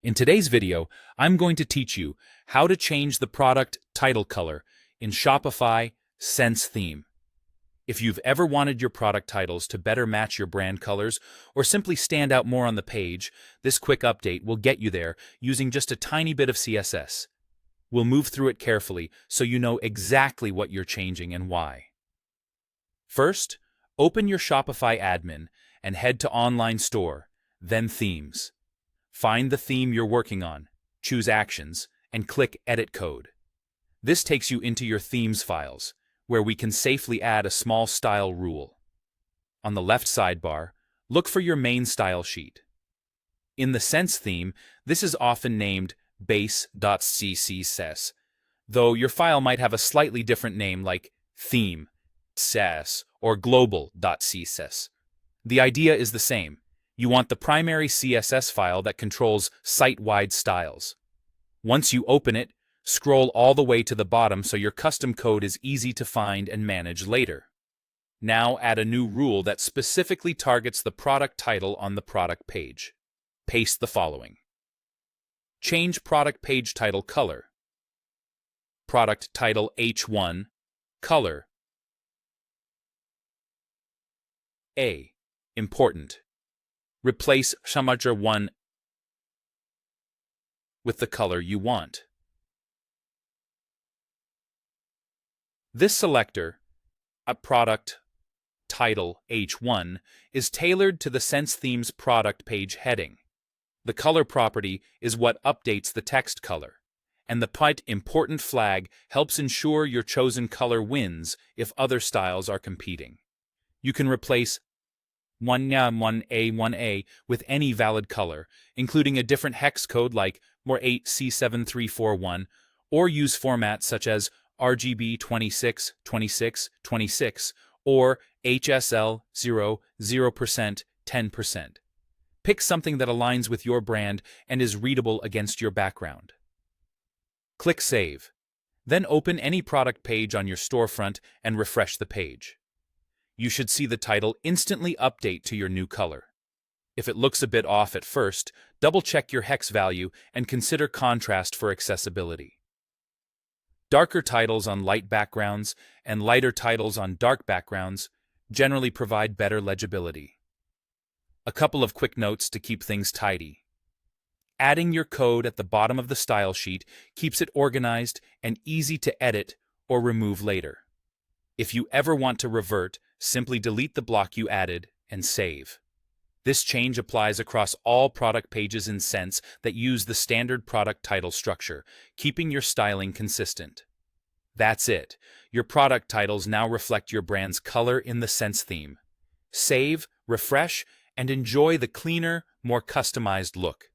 In today's video, I'm going to teach you how to change the product title color in Shopify Sense theme. If you've ever wanted your product titles to better match your brand colors or simply stand out more on the page, this quick update will get you there using just a tiny bit of CSS. We'll move through it carefully so you know exactly what you're changing and why. First, open your Shopify admin and head to Online Store, then Themes. Find the theme you're working on, choose Actions, and click Edit Code. This takes you into your Themes files, where we can safely add a small style rule. On the left sidebar, look for your main style sheet. In the Sense theme, this is often named base.css, though your file might have a slightly different name like theme.css or global.css. The idea is the same. You want the primary CSS file that controls site-wide styles. Once you open it, scroll all the way to the bottom so your custom code is easy to find and manage later. Now add a new rule that specifically targets the product title on the product page. Paste the following. Change product page title color. Product title H1, color A. Important. Replace Shamager 1 with the color you want. This selector, a product title H1, is tailored to the Sense theme's product page heading. The color property is what updates the text color, and the important flag helps ensure your chosen color wins if other styles are competing. You can replace 1A with any valid color, including a different hex code like 8C7341, or use formats such as RGB 26, 26, 26, or HSL 0%, 10%. Pick something that aligns with your brand and is readable against your background. Click Save. Then open any product page on your storefront and refresh the page. You should see the title instantly update to your new color. If it looks a bit off at first, double-check your hex value and consider contrast for accessibility. Darker titles on light backgrounds and lighter titles on dark backgrounds generally provide better legibility. A couple of quick notes to keep things tidy. Adding your code at the bottom of the style sheet keeps it organized and easy to edit or remove later. If you ever want to revert, simply delete the block you added and save. This change applies across all product pages in Sense that use the standard product title structure, keeping your styling consistent. That's it. Your product titles now reflect your brand's color in the Sense theme. Save, refresh, and enjoy the cleaner, more customized look.